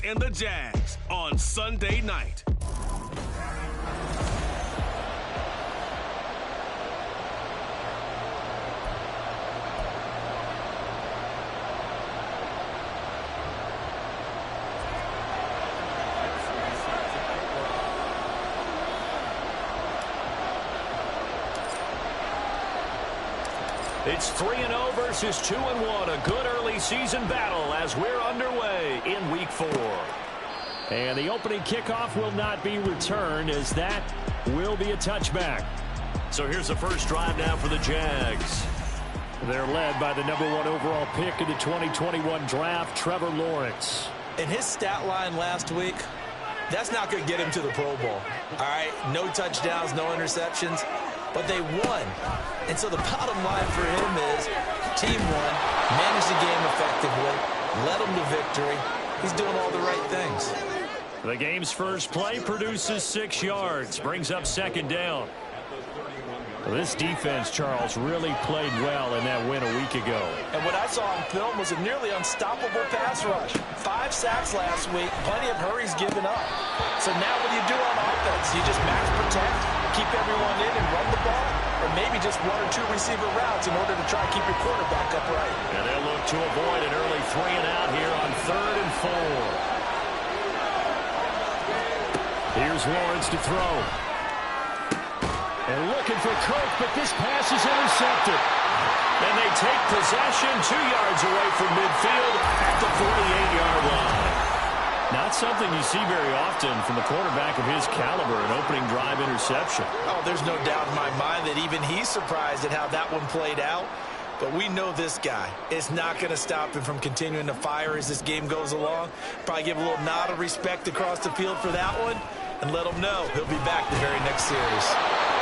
Giants and the Jags on Sunday night. It's 3-0 versus 2-1. A good early season battle as we're underway in Week 4. And the opening kickoff will not be returned, as that will be a touchback. So here's the first drive now for the Jags. They're led by the #1 overall pick in the 2021 draft, Trevor Lawrence. In his stat line last week, that's not going to get him to the Pro Bowl. All right, no touchdowns, no interceptions, but they won. And so the bottom line for him is team won, managed the game effectively, led them to victory. He's doing all the right things. The game's first play produces 6 yards, brings up second down. Well, this defense, Charles, really played well in that win a week ago. And what I saw on film was a nearly unstoppable pass rush. 5 sacks last week, plenty of hurries given up. So now what do you do on offense? You just max protect, keep everyone in and run the ball, or maybe just 1 or 2 receiver routes in order to try and keep your quarterback upright. And they'll look to avoid an early 3 and out here on 3rd and 4. Here's Lawrence to throw. And looking for Kirk, but this pass is intercepted. And they take possession 2 yards away from midfield at the 48-yard line. Not something you see very often from a quarterback of his caliber, an opening drive interception. Oh, there's no doubt in my mind that even he's surprised at how that one played out. But we know this guy is not going to stop him from continuing to fire as this game goes along. Probably give a little nod of respect across the field for that one and let him know he'll be back the very next series.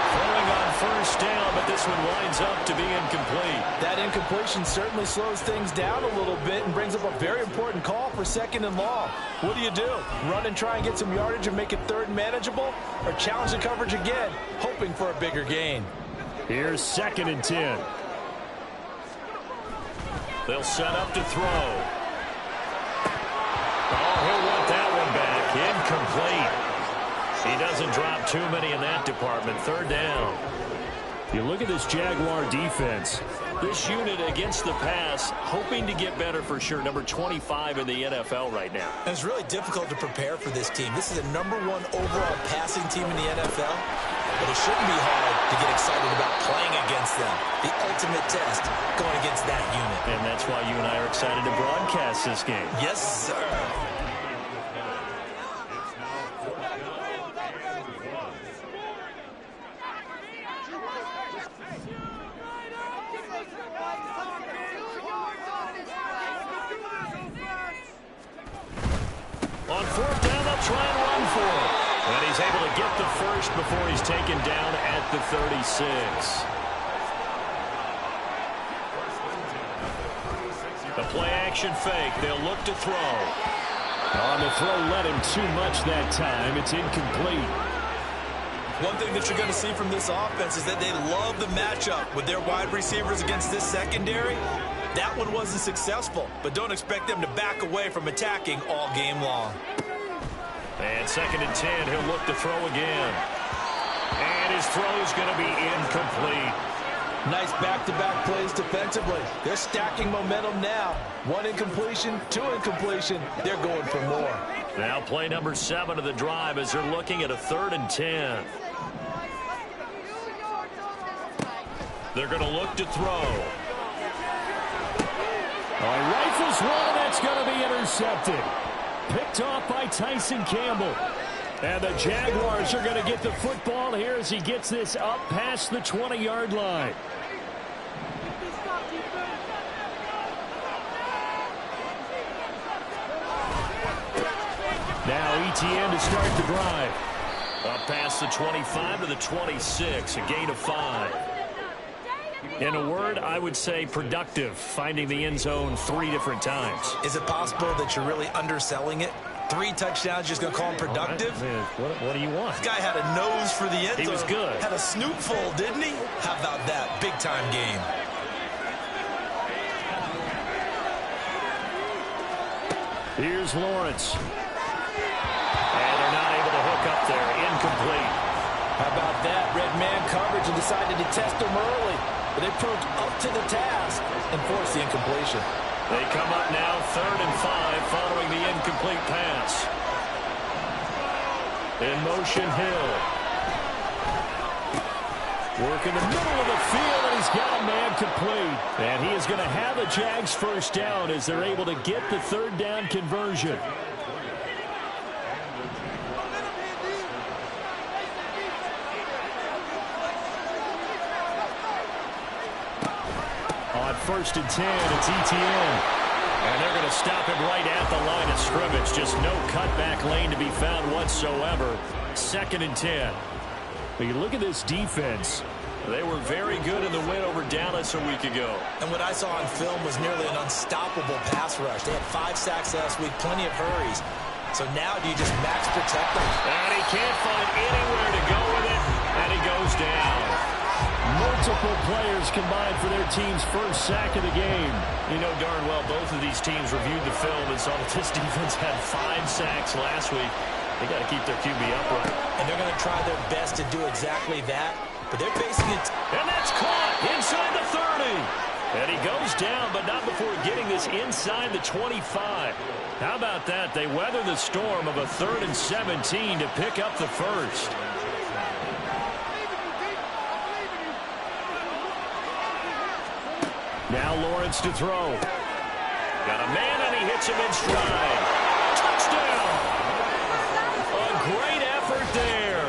Throwing on first down, but this one winds up to be incomplete. That incompletion certainly slows things down a little bit and brings up a very important call for 2nd and long. What do you do? Run and try and get some yardage and make it 3rd and manageable? Or challenge the coverage again, hoping for a bigger gain? Here's 2nd and 10. They'll set up to throw. Oh, he'll want that one back. Incomplete. He doesn't drop too many in that department. 3rd down. You look at this Jaguar defense. This unit against the pass, hoping to get better for sure. Number 25 in the NFL right now. And it's really difficult to prepare for this team. This is a #1 overall passing team in the NFL. But it shouldn't be hard to get excited about playing against them. The ultimate test going against that unit. And that's why you and I are excited to broadcast this game. Yes, sir. On 4th down, they'll try and run for it. And he's able to get the first before he's taken down at the 36. The play-action fake. They'll look to throw. On the throw, led him too much that time. It's incomplete. One thing that you're going to see from this offense is that they love the matchup with their wide receivers against this secondary. That one wasn't successful, but don't expect them to back away from attacking all game long. And 2nd and 10, he'll look to throw again. And his throw is going to be incomplete. Nice back-to-back plays defensively. They're stacking momentum now. 1 incompletion, 2 incompletion. They're going for more. Now play number 7 of the drive as they're looking at a 3rd and 10. They're going to look to throw. Rifles one, that's going to be intercepted. Picked off by Tyson Campbell. And the Jaguars are going to get the football here as he gets this up past the 20-yard line. Now ETN to start the drive. Up past the 25 to the 26, a gain of 5. In a word, I would say productive, finding the end zone 3 different times. Is it possible that you're really underselling it? 3 touchdowns, just going to call him productive? What do you want? This guy had a nose for the end zone. He was good. Had a snoot full, didn't he? How about that? Big-time game. Here's Lawrence. And they're not able to hook up there. Incomplete. How about that? Red man coverage and decided to test him early. But they proved up to the task and forced the incompletion. They come up now 3rd and 5 following the incomplete pass. In motion, Hill. Working the middle of the field, and he's got a man complete. And he is going to have the Jags first down as they're able to get the 3rd down conversion. On 1st and 10, it's ETN. And they're going to stop him right at the line of scrimmage. Just no cutback lane to be found whatsoever. 2nd and 10. But you look at this defense. They were very good in the win over Dallas a week ago. And what I saw on film was nearly an unstoppable pass rush. They had 5 sacks last week, plenty of hurries. So now do you just max protect them? And he can't find anywhere to go with it. And he goes down. Multiple players combined for their team's first sack of the game. You know darn well both of these teams reviewed the film and saw that this defense had 5 sacks last week. They got to keep their QB upright. And they're going to try their best to do exactly that. But they're facing it. And that's caught inside the 30. And he goes down, but not before getting this inside the 25. How about that? They weather the storm of a 3rd and 17 to pick up the first. Now Lawrence to throw. Got a man, and he hits him in stride. Touchdown! A great effort there.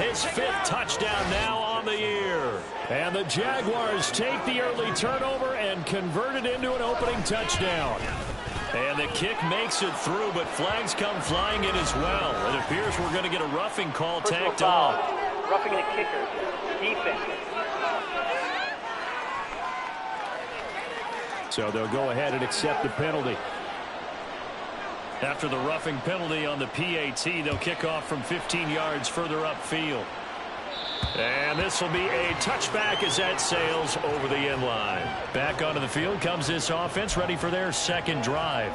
His 5th touchdown now on the year. And the Jaguars take the early turnover and convert it into an opening touchdown. And the kick makes it through, but flags come flying in as well. It appears we're going to get a roughing call tacked on. Roughing the kicker. Defense. So they'll go ahead and accept the penalty. After the roughing penalty on the PAT, they'll kick off from 15 yards further upfield. And this will be a touchback as that sails over the end line. Back onto the field comes this offense, ready for their 2nd drive.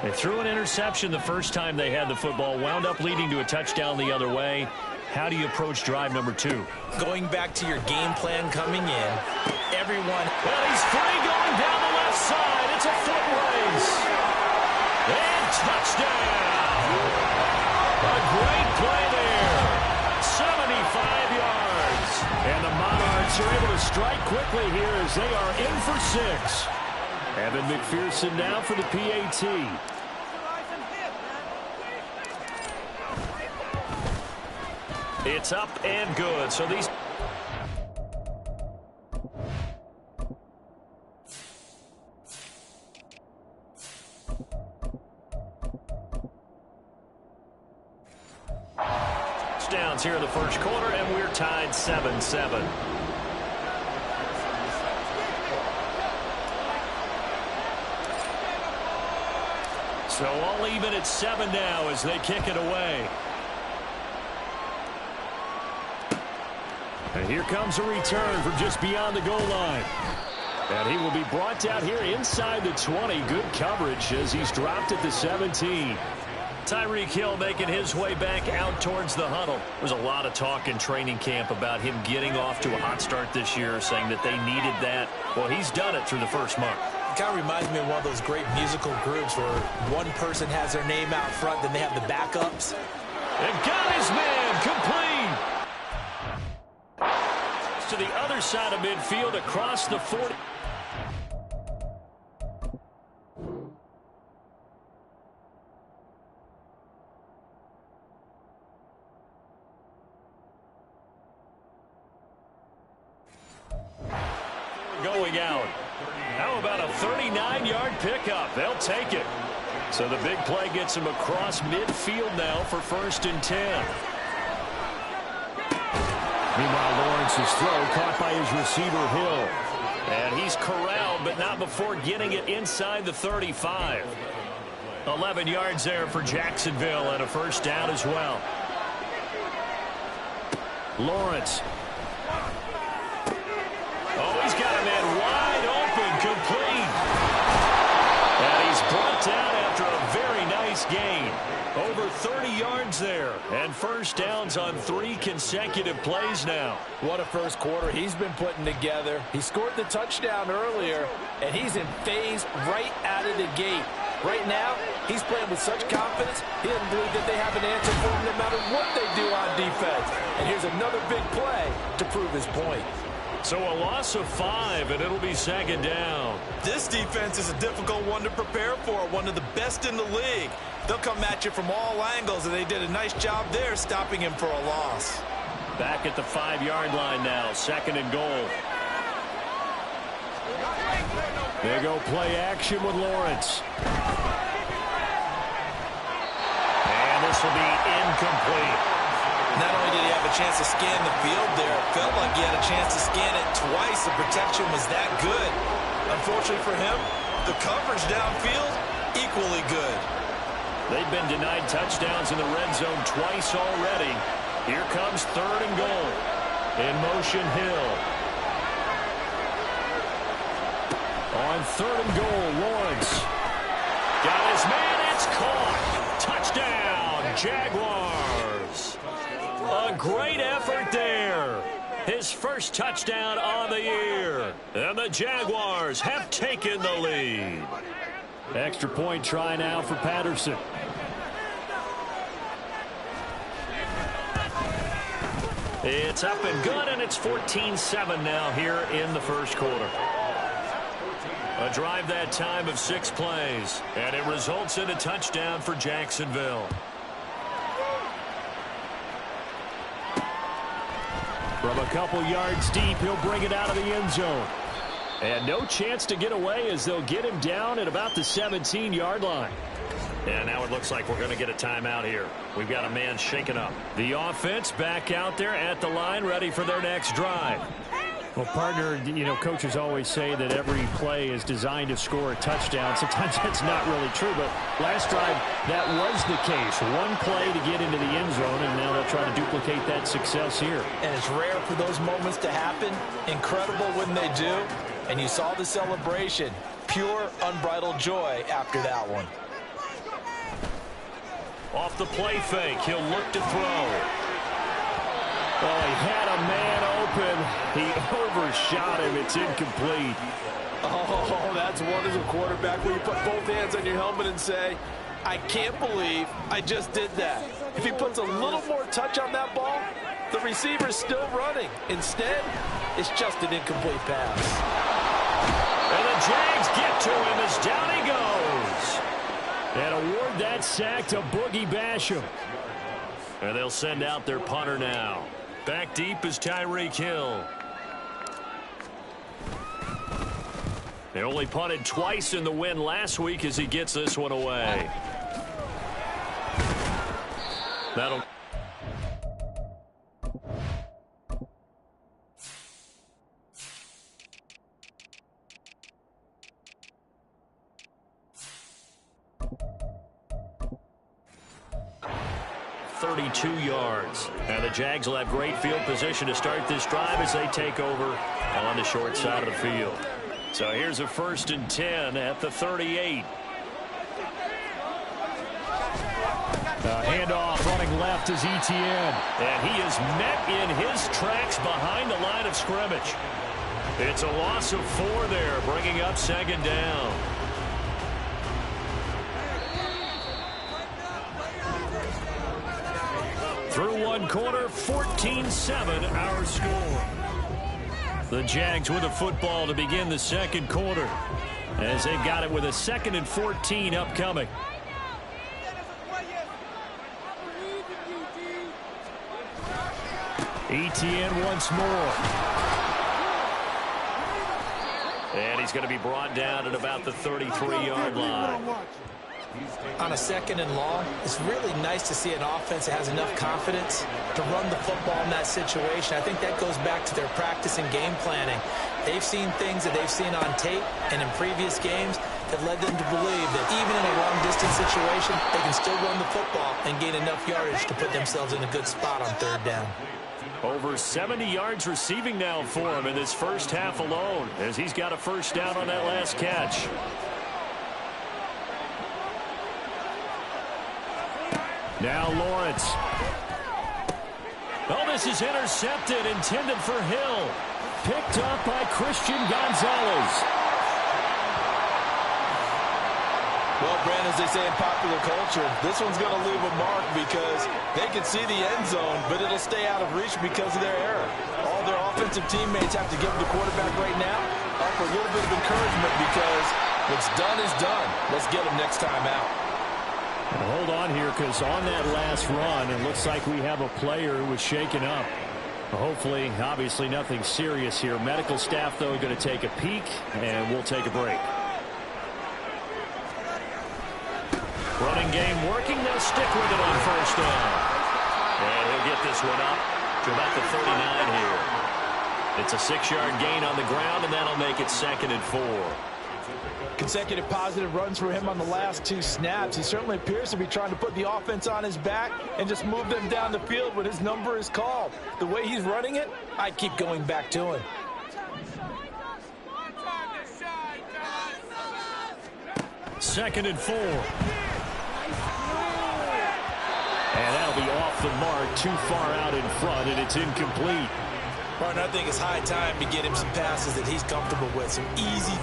They threw an interception the first time they had the football, wound up leading to a touchdown the other way. How do you approach drive number 2? Going back to your game plan coming in, everyone. Well, he's free going down the left side. It's a foot race. And touchdown. A great play there. 75 yards. And the Monarchs are able to strike quickly here as they are in for 6. Evan McPherson now for the PAT. It's up and good. So these... touchdowns here in the first quarter, and we're tied 7-7. So all even at 7 now as they kick it away. And here comes a return from just beyond the goal line. And he will be brought down here inside the 20. Good coverage as he's dropped at the 17. Tyreek Hill making his way back out towards the huddle. There's a lot of talk in training camp about him getting off to a hot start this year, saying that they needed that. Well, he's done it through the first month. It kind of reminds me of one of those great musical groups where one person has their name out front, then they have the backups. And got his man complete. To the other side of midfield across the 40. Going out. How about a 39-yard pickup? They'll take it. So the big play gets him across midfield now for 1st and 10. Meanwhile, Lawrence's throw caught by his receiver, Hill. And he's corralled, but not before getting it inside the 35. 11 yards there for Jacksonville and a first down as well. Lawrence. Oh, he's got a man wide open, complete. And he's brought down after a very nice gain. Over 30 yards there. And first downs on 3 consecutive plays now. What a first quarter he's been putting together. He scored the touchdown earlier, and he's in phase right out of the gate. Right now, he's playing with such confidence, he doesn't believe that they have an answer for him no matter what they do on defense. And here's another big play to prove his point. So a loss of 5, and it'll be second down. This defense is a difficult one to prepare for, one of the best in the league. They'll come at you from all angles, and they did a nice job there stopping him for a loss. Back at the 5-yard line now, second and goal. They go play action with Lawrence. And this will be incomplete. Not only did he have a chance to scan the field there, it felt like he had a chance to scan it twice. The protection was that good. Unfortunately for him, the coverage downfield, equally good. They've been denied touchdowns in the red zone twice already. Here comes third and goal. In motion, Hill. On third and goal, Lawrence. Got his man, it's caught. Touchdown, Jaguars. A great effort there. His first touchdown on the year. And the Jaguars have taken the lead. Extra point try now for Patterson. It's up and good, and it's 14-7 now here in the first quarter. A drive that time of 6 plays, and it results in a touchdown for Jacksonville. From a couple yards deep, he'll bring it out of the end zone. And no chance to get away as they'll get him down at about the 17-yard line. And now it looks like we're going to get a timeout here. We've got a man shaken up. The offense back out there at the line, ready for their next drive. Well, partner, you know, coaches always say that every play is designed to score a touchdown. Sometimes that's not really true, but last drive, that was the case. One play to get into the end zone, and now they'll try to duplicate that success here. And it's rare for those moments to happen. Incredible when they do. And you saw the celebration. Pure, unbridled joy after that one. Off the play fake, he'll look to throw. Well, he had a man open. He overshot him. It's incomplete. Oh, that's one as a quarterback where you put both hands on your helmet and say, I can't believe I just did that. If he puts a little more touch on that ball, the receiver's still running. Instead, it's just an incomplete pass. And the Jags get to him as down he goes. And award that sack to Boogie Basham. And they'll send out their punter now. Back deep is Tyreek Hill. They only punted twice in the win last week as he gets this one away. That'll... yards. And the Jags will have great field position to start this drive as they take over on the short side of the field. So here's a 1st and 10 at the 38. Handoff running left is Etienne. And he is met in his tracks behind the line of scrimmage. It's a loss of 4 there, bringing up second down. Through one quarter, 14-7 our score. The Jags with a football to begin the second quarter as they've got it with a 2nd and 14 upcoming. Etienne once more. And he's going to be brought down at about the 33-yard line. On a 2nd and long, it's really nice to see an offense that has enough confidence to run the football in that situation. I think that goes back to their practice and game planning. They've seen things that they've seen on tape and in previous games that led them to believe that even in a long-distance situation, they can still run the football and gain enough yardage to put themselves in a good spot on 3rd down. Over 70 yards receiving now for him in this first half alone as he's got a first down on that last catch. Now Lawrence. Oh, this is intercepted, intended for Hill. Picked up by Christian Gonzalez. Well, Brandon, as they say in popular culture, this one's going to leave a mark because they can see the end zone, but it'll stay out of reach because of their error. All their offensive teammates have to give the quarterback right now offer a little bit of encouragement because what's done is done. Let's get them next time out. Hold on here, because on that last run, it looks like we have a player who was shaken up. Hopefully, obviously nothing serious here. Medical staff, though, going to take a peek, and we'll take a break. Running game working. They'll stick with it on first down. And he'll get this one up to about the 39 here. It's a 6-yard gain on the ground, and that'll make it 2nd and 4. Consecutive positive runs for him on the last 2 snaps. He certainly appears to be trying to put the offense on his back and just move them down the field when his number is called. The way he's running it, I keep going back to him. Second and 4. And that'll be off the mark, too far out in front, and it's incomplete. Partner, I think it's high time to get him some passes that he's comfortable with, some easy.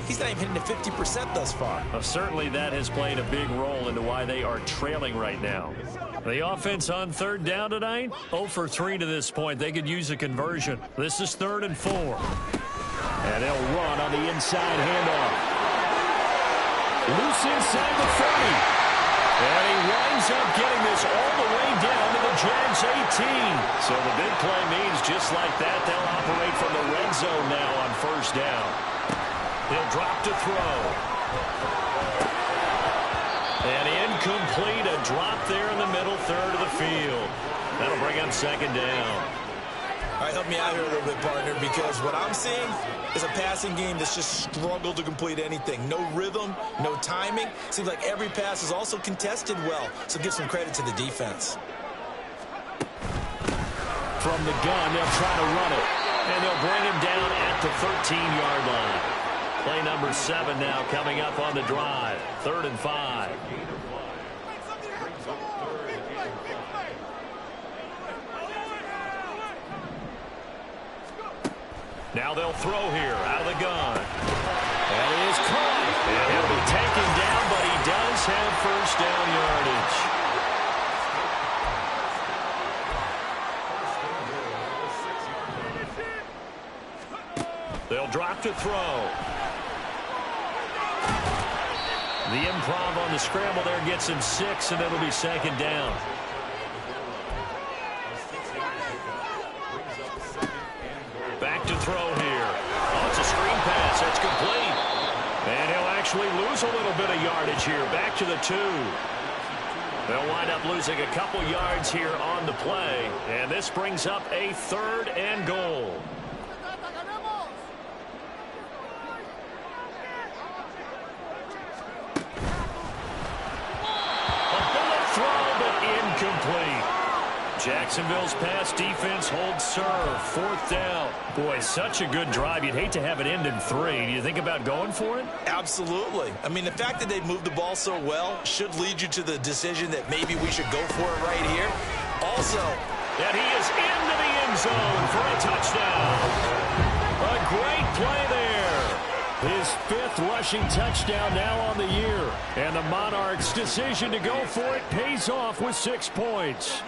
He's not even hitting the 50% thus far. Certainly that has played a big role into why they are trailing right now. The offense on 3rd down tonight, 0 for 3 to this point. They could use a conversion. This is 3rd and 4. And they'll run on the inside handoff. Loose inside the 30. And he winds up getting this all the way down to the Jags 18. So the big play means just like that, they'll operate from the red zone now on 1st down. He'll drop to throw. And incomplete, a drop there in the middle 3rd of the field. That'll bring up 2nd down. All right, help me out here a little bit, partner, because what I'm seeing is a passing game that's just struggled to complete anything. No rhythm, no timing. Seems like every pass is also contested well, so give some credit to the defense. From the gun, they'll try to run it. And they'll bring him down at the 13-yard line. Play number 7 now coming up on the drive. 3rd and 5. Now they'll throw here out of the gun. And it is caught. And he'll be taken down, but he does have 1st down yardage. They'll drop to throw. The improv on the scramble there gets him 6, and it'll be 2nd down. Back to throw here. Oh, it's a screen pass. That's complete. And he'll actually lose a little bit of yardage here. Back to the 2. They'll wind up losing a couple yards here on the play. And this brings up a 3rd and goal. Incomplete. Jacksonville's pass defense holds serve. 4th down. Boy, such a good drive. You'd hate to have it end in 3. Do you think about going for it? Absolutely. I mean, the fact that they've moved the ball so well should lead you to the decision that maybe we should go for it right here. Also, and he is into the end zone for a touchdown. A great play there. His 5th rushing touchdown now on the year. And the Monarchs' decision to go for it pays off with 6 points.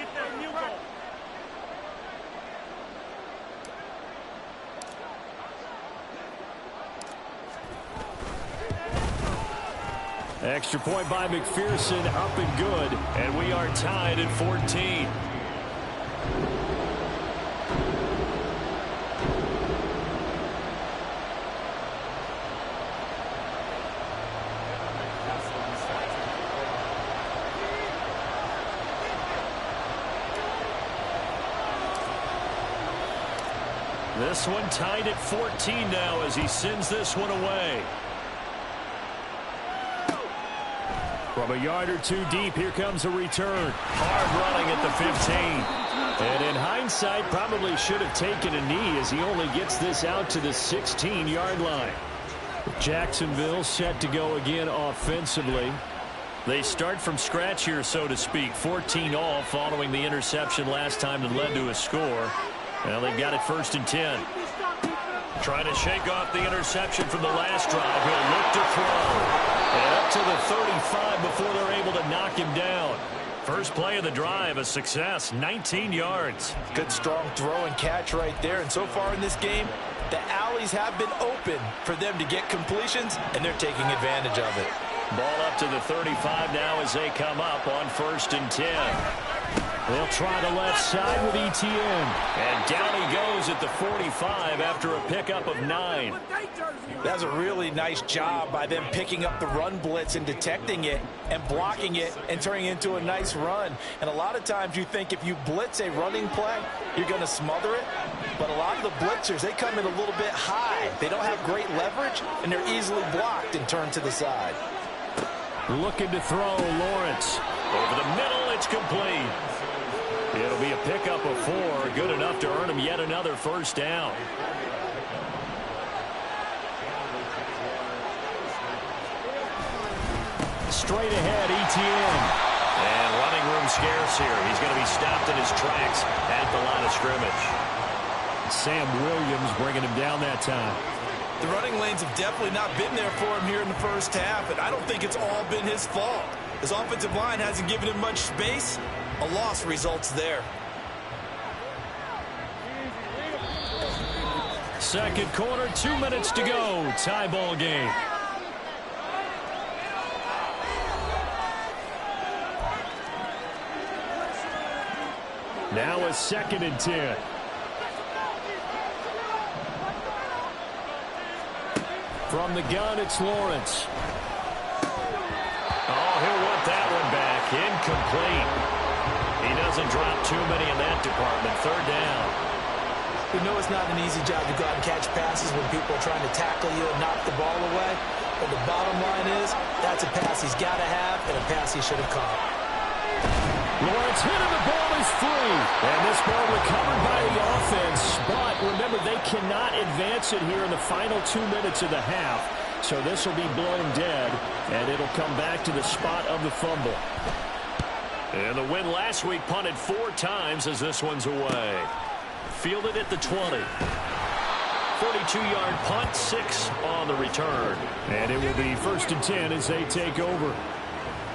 Extra point by McPherson, up and good. And we are tied at 14. This one tied at 14 now as he sends this one away. From a yard or two deep, here comes a return. Hard running at the 15. And in hindsight, probably should have taken a knee as he only gets this out to the 16-yard line. Jacksonville set to go again offensively. They start from scratch here, so to speak. 14 all following the interception last time that led to a score. Well, they've got it 1st and 10. Trying to shake off the interception from the last drive. He'll look to throw. And up to the 35 before they're able to knock him down. First play of the drive, a success, 19 yards. Good strong throw and catch right there. And so far in this game, the alleys have been open for them to get completions, and they're taking advantage of it. Ball up to the 35 now as they come up on 1st and 10. They'll try the left side with Etienne. And down he goes at the 45 after a pickup of 9. That's a really nice job by them picking up the run blitz and detecting it and blocking it and turning it into a nice run. And a lot of times you think if you blitz a running play, you're going to smother it. But a lot of the blitzers, they come in a little bit high. They don't have great leverage, and they're easily blocked and turned to the side. Looking to throw, Lawrence. Over the middle, it's complete. It'll be a pickup of 4, good enough to earn him yet another first down. Straight ahead, Etienne. And running room scarce here. He's going to be stopped in his tracks at the line of scrimmage. Sam Williams bringing him down that time. The running lanes have definitely not been there for him here in the first half, and I don't think it's all been his fault. His offensive line hasn't given him much space. A loss results there. Second quarter, 2 minutes to go. Tie ball game. Now a 2nd and 10. From the gun, it's Lawrence. Oh, he'll want that one back. Incomplete. He doesn't drop too many in that department. 3rd down. We know it's not an easy job to go out and catch passes when people are trying to tackle you and knock the ball away. But the bottom line is, that's a pass he's got to have and a pass he should have caught. Lawrence hit and the ball is free. And this ball recovered by the offense. But remember, they cannot advance it here in the final 2 minutes of the half. So this will be blown dead, and it'll come back to the spot of the fumble. And the win last week punted 4 times as this one's away. Fielded at the 20. 42-yard punt, 6 on the return. And it will be 1st and 10 as they take over.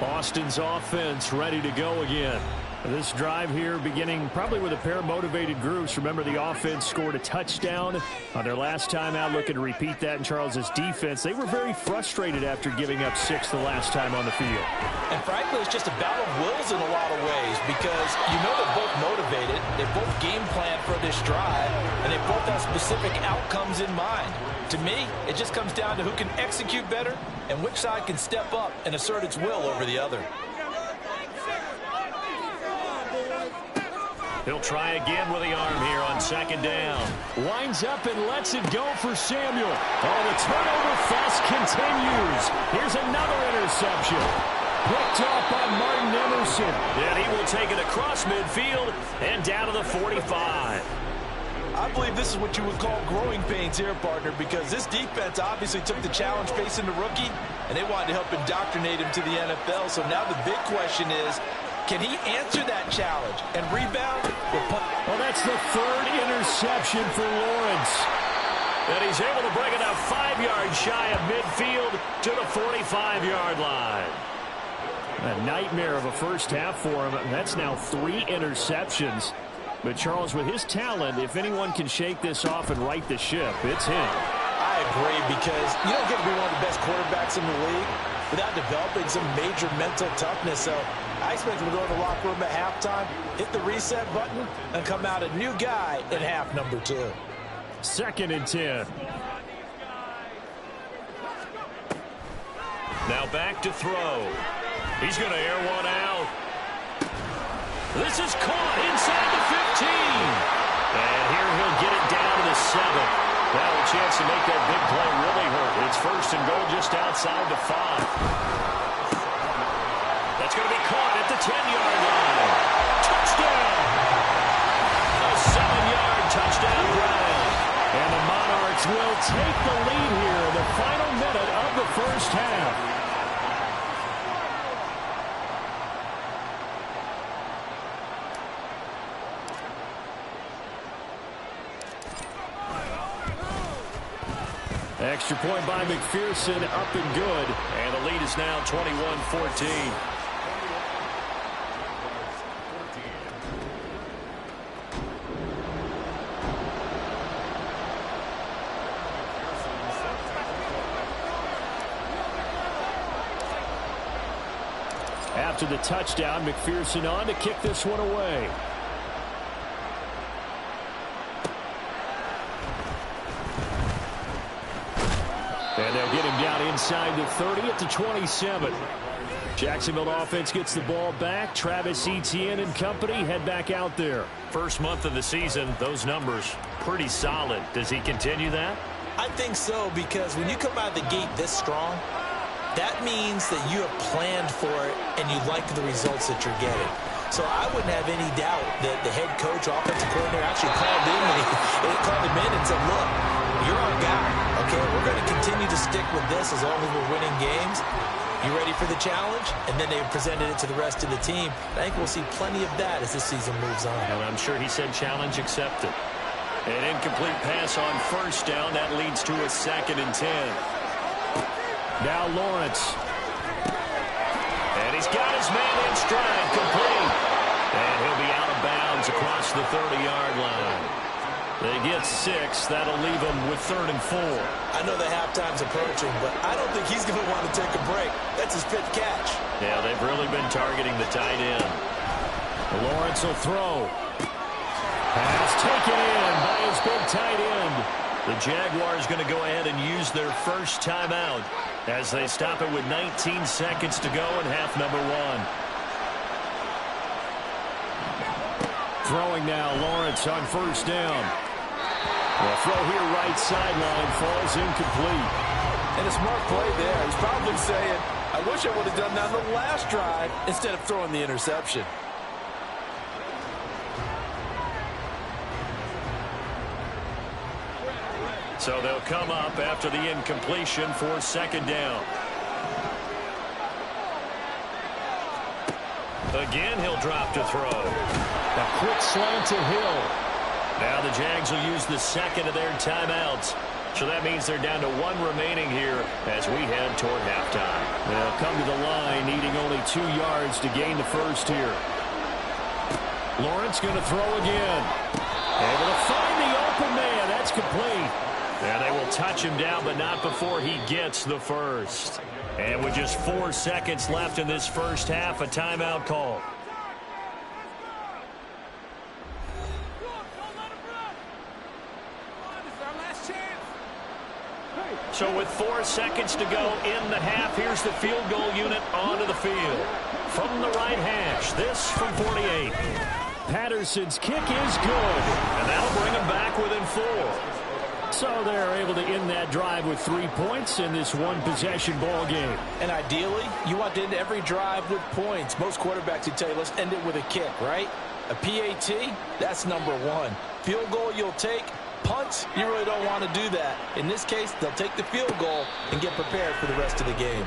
Austin's offense ready to go again. This drive here beginning probably with a pair of motivated groups. Remember, the offense scored a touchdown on their last time out. Looking to repeat that in Charles's defense. They were very frustrated after giving up 6 the last time on the field. And frankly, it's just a battle of wills in a lot of ways because you know they're both motivated. They both game plan for this drive, and they both have specific outcomes in mind. To me, it just comes down to who can execute better and which side can step up and assert its will over the other. He'll try again with the arm here on 2nd down. Winds up and lets it go for Samuel. Oh, the turnover fest continues. Here's another interception. Picked off by Martin Emerson. And he will take it across midfield and down to the 45. I believe this is what you would call growing pains here, partner, because this defense obviously took the challenge facing the rookie, and they wanted to help indoctrinate him to the NFL. So now the big question is, can he answer that challenge and rebound? Well, that's the 3rd interception for Lawrence. And he's able to bring it up 5 yards shy of midfield to the 45-yard line. A nightmare of a first half for him. That's now 3 interceptions. But Charles, with his talent, if anyone can shake this off and right the ship, it's him. I agree, because you don't get to be one of the best quarterbacks in the league without developing some major mental toughness. So I expect him to go to the locker room at halftime, hit the reset button, and come out a new guy in half number 2. 2nd and 10. Now back to throw. He's going to air one out. This is caught inside the 15. And here he'll get it down to the 7. Now a chance to make that big play really hurt. It's 1st and goal just outside the 5. That's going to be caught at the 10-yard line. Touchdown! A 7-yard touchdown drive. And the Monarchs will take the lead here in the final minute of the first half. Extra point by McPherson, up and good. And the lead is now 21-14. After the touchdown, McPherson on to kick this one away. And they'll get him down inside the 30 at the 27. Jacksonville offense gets the ball back. Travis Etienne and company head back out there. First month of the season, those numbers pretty solid. Does he continue that? I think so, because when you come out of the gate this strong, that means that you have planned for it and you like the results that you're getting. So I wouldn't have any doubt that the head coach, offensive coordinator, actually called him in and said, look, you're our guy, okay? We're going to continue to stick with this as long as we're winning games. You ready for the challenge? And then they presented it to the rest of the team. I think we'll see plenty of that as this season moves on. And I'm sure he said challenge accepted. An incomplete pass on 1st down. That leads to a 2nd and 10. Now Lawrence. And he's got his man in stride, complete. And he'll be out of bounds across the 30-yard line. They get 6. That'll leave them with 3rd and 4. I know the halftime's approaching, but I don't think he's going to want to take a break. That's his fifth catch. Yeah, they've really been targeting the tight end. Lawrence will throw. Pass taken in by his big tight end. The Jaguars going to go ahead and use their first timeout as they stop it with 19 seconds to go in half number 1. Throwing now, Lawrence on 1st down. The throw here right sideline falls incomplete. And a smart play there. He's probably saying, I wish I would have done that on the last drive instead of throwing the interception. So they'll come up after the incompletion for 2nd down. Again, he'll drop to throw. A quick slant to Hill. Now the Jags will use the 2nd of their timeouts. So that means they're down to 1 remaining here as we head toward halftime. They'll come to the line needing only 2 yards to gain the first here. Lawrence going to throw again. Able to find the open man. That's complete. And they will touch him down, but not before he gets the first. And with just 4 seconds left in this first half, a timeout call. So with 4 seconds to go in the half, here's the field goal unit onto the field. From the right hash, this from 48. Patterson's kick is good, and that'll bring them back within 4. So they're able to end that drive with 3 points in this one-possession ball game. And ideally, you want to end every drive with points. Most quarterbacks would tell you, let's end it with a kick, right? A PAT, that's number 1. Field goal you'll take. Punts, you really don't want to do that. In this case, they'll take the field goal and get prepared for the rest of the game.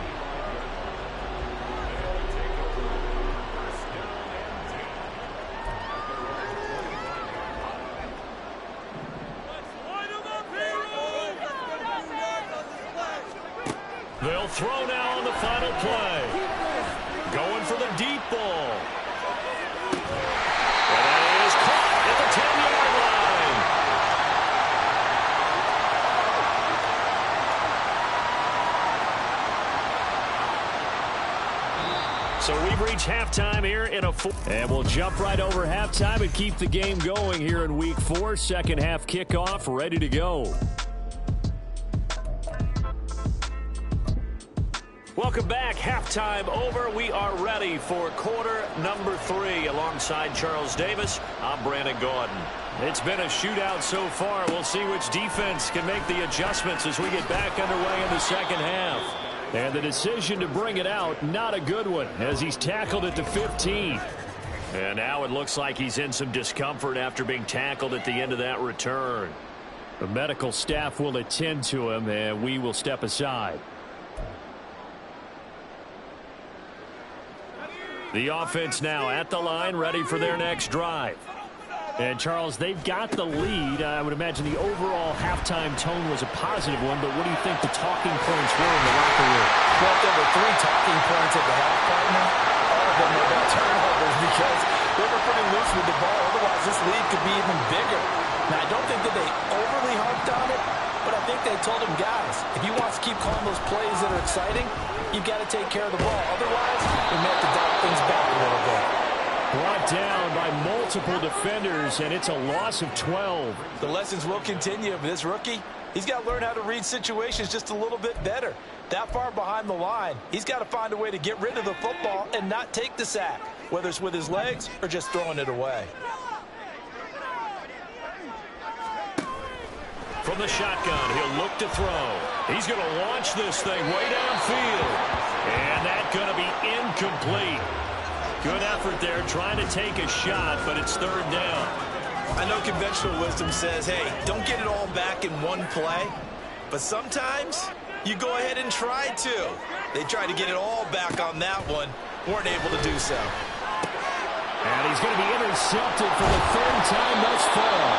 They'll throw now on the final play. Going for the deep ball. And that is caught at the 10-yard line. We've reached halftime here in a and we'll jump right over halftime and keep the game going here in week 4. Second half kickoff ready to go. Welcome back. Halftime over. We are ready for quarter number 3. Alongside Charles Davis, I'm Brandon Gordon. It's been a shootout so far. We'll see which defense can make the adjustments as we get back underway in the second half. And the decision to bring it out, not a good one, as he's tackled at the 15. And now it looks like he's in some discomfort after being tackled at the end of that return. The medical staff will attend to him, and we will step aside. The offense now at the line, ready for their next drive. And, Charles, they've got the lead. I would imagine the overall halftime tone was a positive one, but what do you think the talking points were in the locker room? Well, there were 3 talking points at the half, partner. All of them were about turnovers because they were pretty loose with the ball. Otherwise, this lead could be even bigger. Now, I don't think that they overly harped on it, but I think they told them, guys, if you want to keep calling those plays that are exciting, you've got to take care of the ball. Otherwise, we may have to dial things back a little bit. Brought down by multiple defenders, and it's a loss of 12. The lessons will continue, but this rookie, he's got to learn how to read situations just a little bit better. That far behind the line, he's got to find a way to get rid of the football and not take the sack, whether it's with his legs or just throwing it away. From the shotgun, he'll look to throw. He's going to launch this thing way downfield. And that's going to be incomplete. Good effort there, trying to take a shot, but it's third down. I know conventional wisdom says, hey, don't get it all back in one play. But sometimes you go ahead and try to. They tried to get it all back on that one. Weren't able to do so. And he's going to be intercepted for the 3rd time thus far.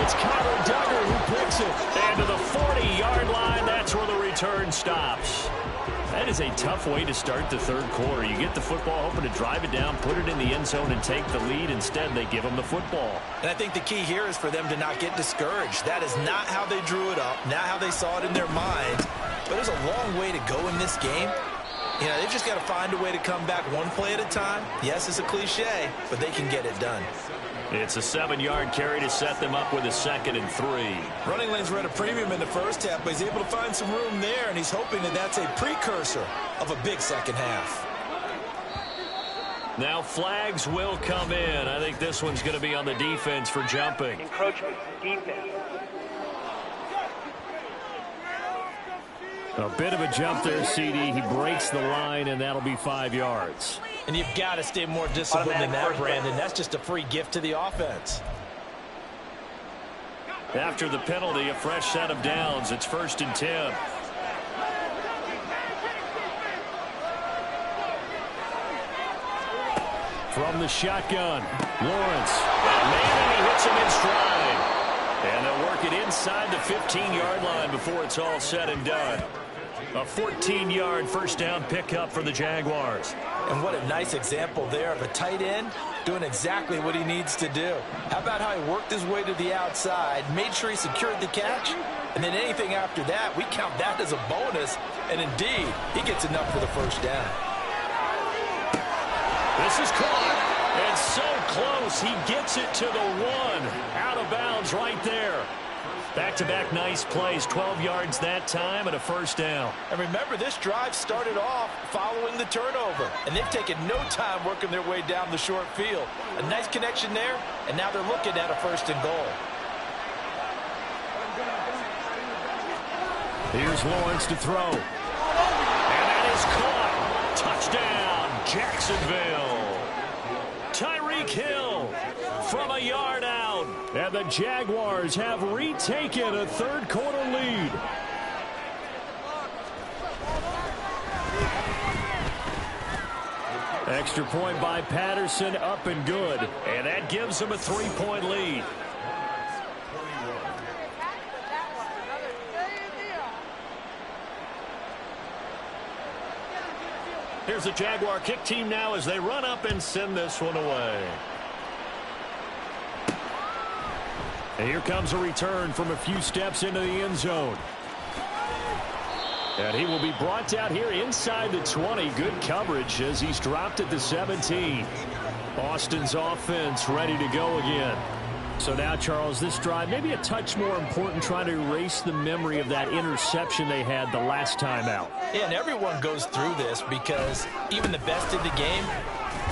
It's Kyler Duggar who picks it. And to the 40-yard line, that's where the return stops. That is a tough way to start the 3rd quarter. You get the football, hoping to drive it down, put it in the end zone, and take the lead. Instead, they give them the football. And I think the key here is for them to not get discouraged. That is not how they drew it up, not how they saw it in their minds. But there's a long way to go in this game. You know, they've just got to find a way to come back one play at a time. Yes, it's a cliche, but they can get it done. It's a 7-yard carry to set them up with a 2nd and 3. Running lanes were at a premium in the first half, but he's able to find some room there, and he's hoping that that's a precursor of a big second half. Now flags will come in. I think this one's going to be on the defense for jumping. Encroachment, defense. A bit of a jump there, CD. He breaks the line, and that'll be 5 yards. And you've got to stay more disciplined than that, Brandon. That's just a free gift to the offense. After the penalty, a fresh set of downs. It's 1st and 10. From the shotgun, Lawrence. And he hits him in stride. And they'll work it inside the 15-yard line before it's all said and done. A 14-yard first down pickup for the Jaguars. And what a nice example there of a tight end doing exactly what he needs to do. How about how he worked his way to the outside, made sure he secured the catch, and then anything after that, we count that as a bonus. And indeed, he gets enough for the first down. This is caught. And so close, he gets it to the 1. Out of bounds right there. Back-to-back nice plays, 12 yards that time and a first down. And remember, this drive started off following the turnover, and they've taken no time working their way down the short field. A nice connection there, and now they're looking at a 1st and goal. Here's Lawrence to throw. And that is caught. Touchdown, Jacksonville. Tyreek Hill from a yard out. And the Jaguars have retaken a 3rd quarter lead. Extra point by Patterson, up and good. And that gives them a 3-point lead. Here's the Jaguar kick team now as they run up and send this one away. And here comes a return from a few steps into the end zone. And he will be brought down here inside the 20. Good coverage as he's dropped at the 17. Austin's offense ready to go again. So now, Charles, this drive maybe a touch more important, trying to erase the memory of that interception they had the last time out. Yeah, and everyone goes through this because even the best in the game,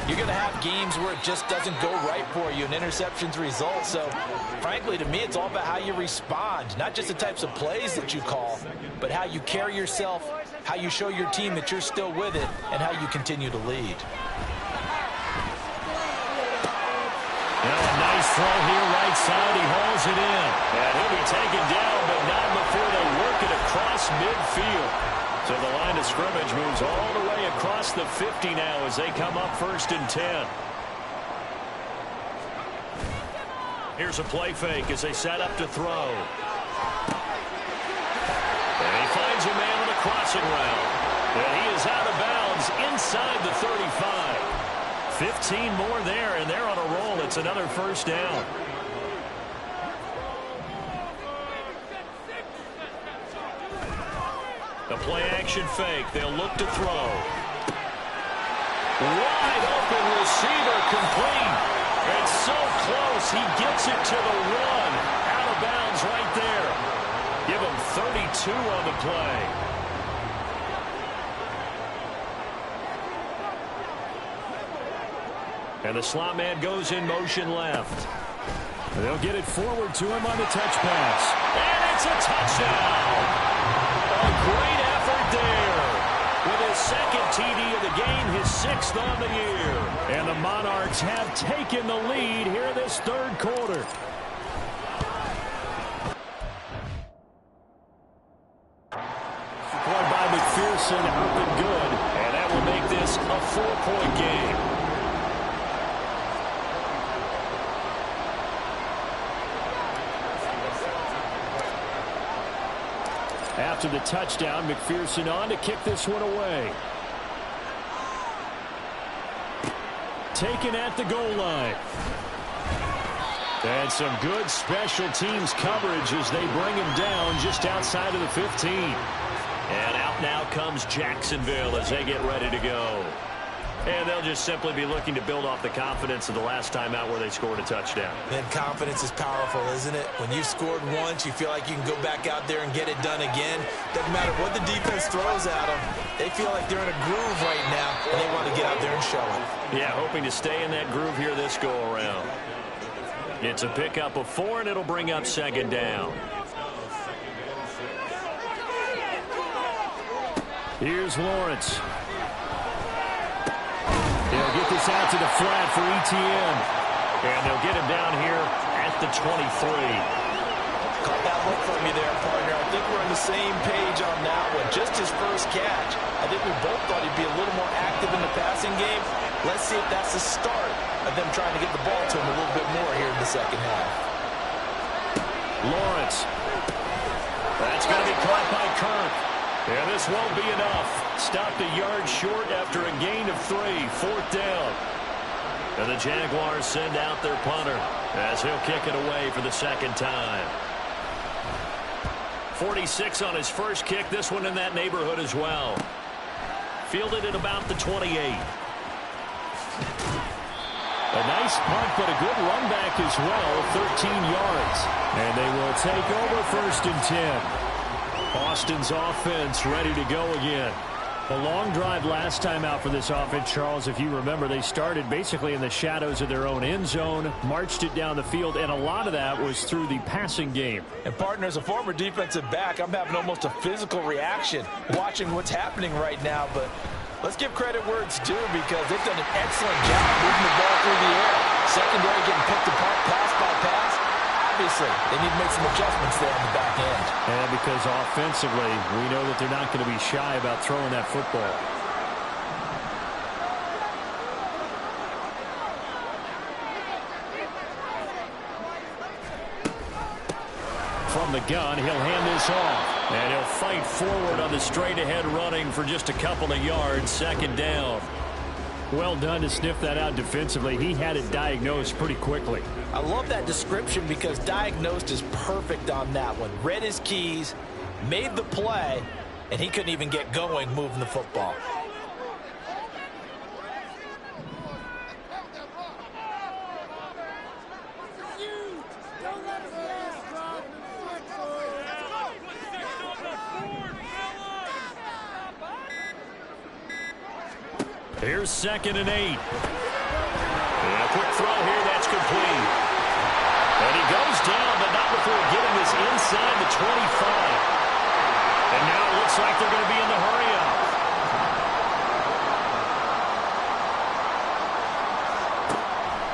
you're going to have games where it just doesn't go right for you, and interceptions result. So, frankly, to me, it's all about how you respond, not just the types of plays that you call, but how you carry yourself, how you show your team that you're still with it, and how you continue to lead. A nice throw here right side. He hauls it in. And he'll be taken down, but not before they work it across midfield. So the line of scrimmage moves all the way across the 50 now as they come up 1st and 10. Here's a play fake as they set up to throw. And he finds a man on a crossing route. And he is out of bounds inside the 35. 15 more there, and they're on a roll. It's another 1st down. The play-action fake. They'll look to throw. Wide open receiver complete. It's so close. He gets it to the 1. Out of bounds right there. Give him 32 on the play. And the slot man goes in motion left. They'll get it forward to him on the touch pass. And it's a touchdown. A great effort there. With his 2nd TD of the game, his 6th on the year. And the Monarchs have taken the lead here in this 3rd quarter. Scored by McPherson, up and good. And that will make this a 4-point game. After the touchdown, McPherson on to kick this one away. Taken at the goal line. And some good special teams coverage as they bring him down just outside of the 15. And out now comes Jacksonville as they get ready to go. And they'll just simply be looking to build off the confidence of the last time out where they scored a touchdown. And confidence is powerful, isn't it? When you've scored once, you feel like you can go back out there and get it done again. Doesn't matter what the defense throws at them. They feel like they're in a groove right now, and they want to get out there and show it. Yeah, hoping to stay in that groove here this go-around. It's a pickup of 4, and it'll bring up 2nd down. Here's Lawrence. They'll get this out to the flat for Etienne. And they'll get him down here at the 23. Caught that look from you there, partner. I think we're on the same page on that one. Just his first catch. I think we both thought he'd be a little more active in the passing game. Let's see if that's the start of them trying to get the ball to him a little bit more here in the 2nd half. Lawrence. That's going to be caught by Kirk. And this won't be enough. Stopped a yard short after a gain of 3. 4th down. And the Jaguars send out their punter as he'll kick it away for the 2nd time. 46 on his first kick. This one in that neighborhood as well. Fielded at about the 28. A nice punt, but a good run back as well. 13 yards. And they will take over 1st and 10. Austin's offense ready to go again. A long drive last time out for this offense, Charles. If you remember, they started basically in the shadows of their own end zone, marched it down the field, and a lot of that was through the passing game. And, partner, as a former defensive back, I'm having almost a physical reaction watching what's happening right now. But let's give credit where it's due because they've done an excellent job moving the ball through the air. Secondary getting picked apart pass by pass. Obviously, they need to make some adjustments there on the back end. And because offensively, we know that they're not going to be shy about throwing that football. From the gun, he'll hand this off. And he'll fight forward on the straight-ahead running for just a couple of yards. 2nd down. Well done to sniff that out defensively. He had it diagnosed pretty quickly. I love that description because diagnosed is perfect on that one. Read his keys, made the play, and he couldn't even get going moving the football. Here's 2nd and 8. And a quick throw here, that's complete. And he goes down, but not before getting this inside the 25. And now it looks like they're going to be in the hurry-up.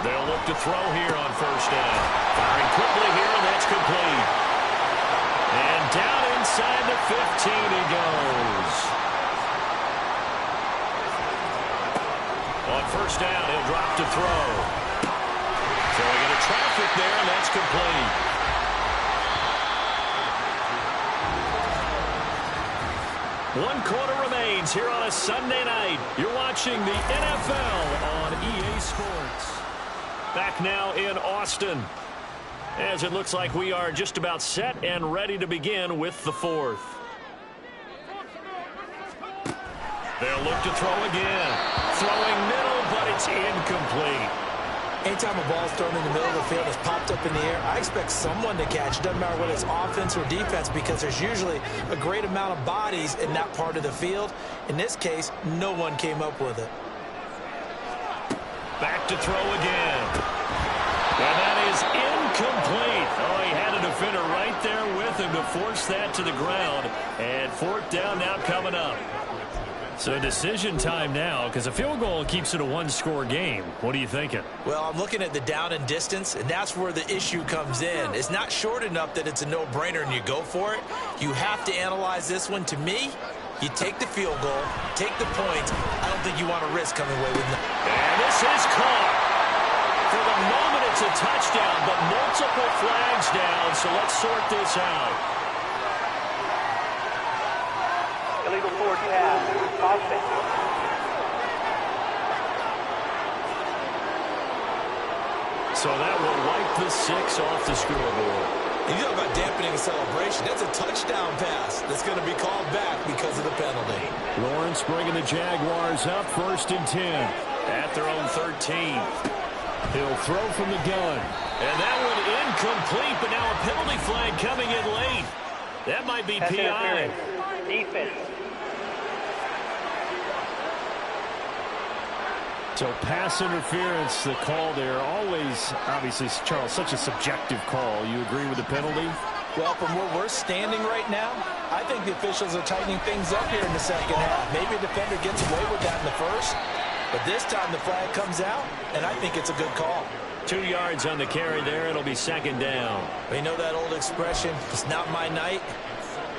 They'll look to throw here on 1st down. Firing quickly here, and that's complete. And down inside the 15 he goes. On 1st down, he'll drop to throw. Throwing into traffic there, and that's complete. One quarter remains here on a Sunday night. You're watching the NFL on EA Sports. Back now in Austin, as it looks like we are just about set and ready to begin with the 4th. They'll look to throw again. Throwing middle, but it's incomplete. Anytime a ball's thrown in the middle of the field, it's popped up in the air, I expect someone to catch. It doesn't matter whether it's offense or defense, because there's usually a great amount of bodies in that part of the field. In this case, no one came up with it. Back to throw again. And that is incomplete. Oh, he had a defender right there with him to force that to the ground. And 4th down now coming up. So decision time now, because a field goal keeps it a one-score game. What are you thinking? Well, I'm looking at the down and distance, and that's where the issue comes in. It's not short enough that it's a no-brainer and you go for it. You have to analyze this one. To me, you take the field goal, take the points. I don't think you want to risk coming away with nothing. And this is caught. For the moment, it's a touchdown, but multiple flags down, so let's sort this out. Illegal forward pass. Offense. So that will wipe the 6 off the scoreboard. You talk about dampening a celebration. That's a touchdown pass that's going to be called back because of the penalty. Lawrence bringing the Jaguars up 1st and 10 at their own 13. He'll throw from the gun. And that one incomplete, but now a penalty flag coming in late. That might be PI. Defense. So pass interference, the call there. Always, obviously, Charles, such a subjective call. You agree with the penalty? Well, from where we're standing right now, I think the officials are tightening things up here in the 2nd half. Maybe a defender gets away with that in the 1st, but this time the flag comes out, and I think it's a good call. 2 yards on the carry there. It'll be 2nd down. You know that old expression, it's not my night?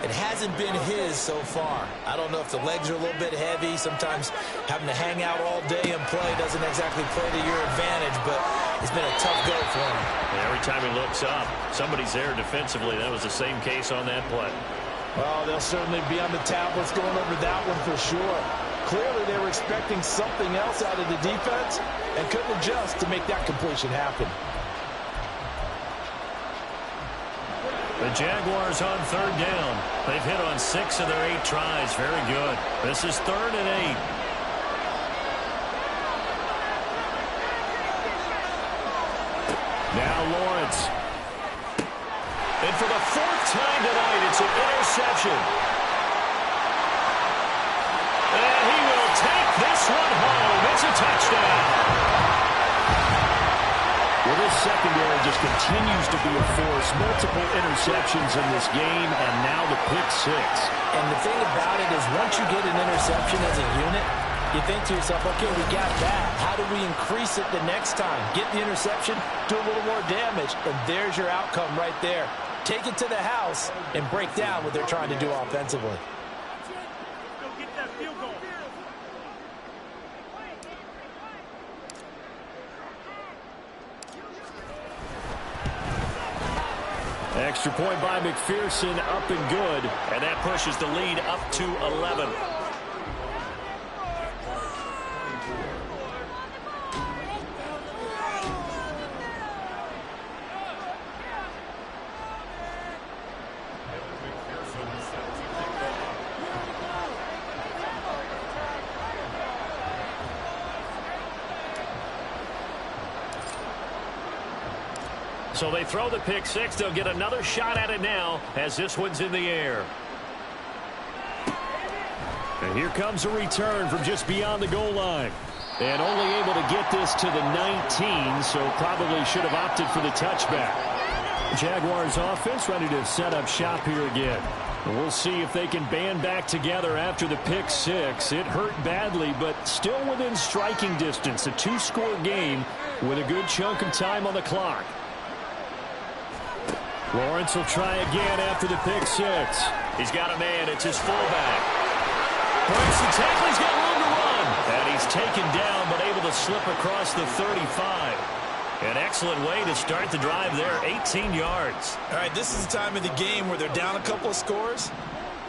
It hasn't been his so far. I don't know if the legs are a little bit heavy. Sometimes having to hang out all day and play doesn't exactly play to your advantage, but it's been a tough go for him. And every time he looks up, somebody's there defensively. That was the same case on that play. Well, they'll certainly be on the tablets going over that one for sure. Clearly, they were expecting something else out of the defense and couldn't adjust to make that completion happen. The Jaguars on 3rd down. They've hit on 6 of their 8 tries. Very good. This is 3rd and 8. Now Lawrence. And for the 4th time tonight, it's an interception. And he will take this one home. It's a touchdown. Well, this secondary just continues to be a force. Multiple interceptions in this game, and now the pick 6. And the thing about it is once you get an interception as a unit, you think to yourself, okay, we got that. How do we increase it the next time? Get the interception, do a little more damage, and there's your outcome right there. Take it to the house and break down what they're trying to do offensively. Go get that field goal. Extra point by McPherson, up and good. And that pushes the lead up to 11. So they throw the pick six. They'll get another shot at it now as this one's in the air. And here comes a return from just beyond the goal line. And only able to get this to the 19, so probably should have opted for the touchback. Jaguars offense ready to set up shop here again. We'll see if they can band back together after the pick six. It hurt badly, but still within striking distance. A two-score game with a good chunk of time on the clock. Lawrence will try again after the pick six. He's got a man. It's his fullback. Breaks the tackle. He's got room to run. And he's taken down, but able to slip across the 35. An excellent way to start the drive there, 18 yards. All right, this is the time of the game where they're down a couple of scores,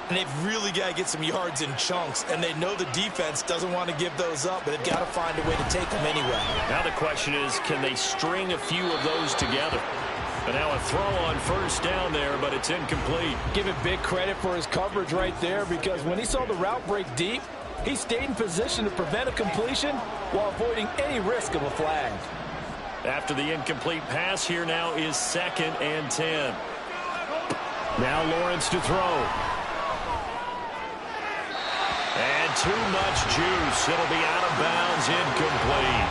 and they've really got to get some yards in chunks, and they know the defense doesn't want to give those up, but they've got to find a way to take them anyway. Now the question is, can they string a few of those together? And now a throw on first down there, but it's incomplete. Give it big credit for his coverage right there, because when he saw the route break deep, he stayed in position to prevent a completion while avoiding any risk of a flag. After the incomplete pass, here now is 2nd and 10. Now Lawrence to throw. And too much juice. It'll be out of bounds, incomplete.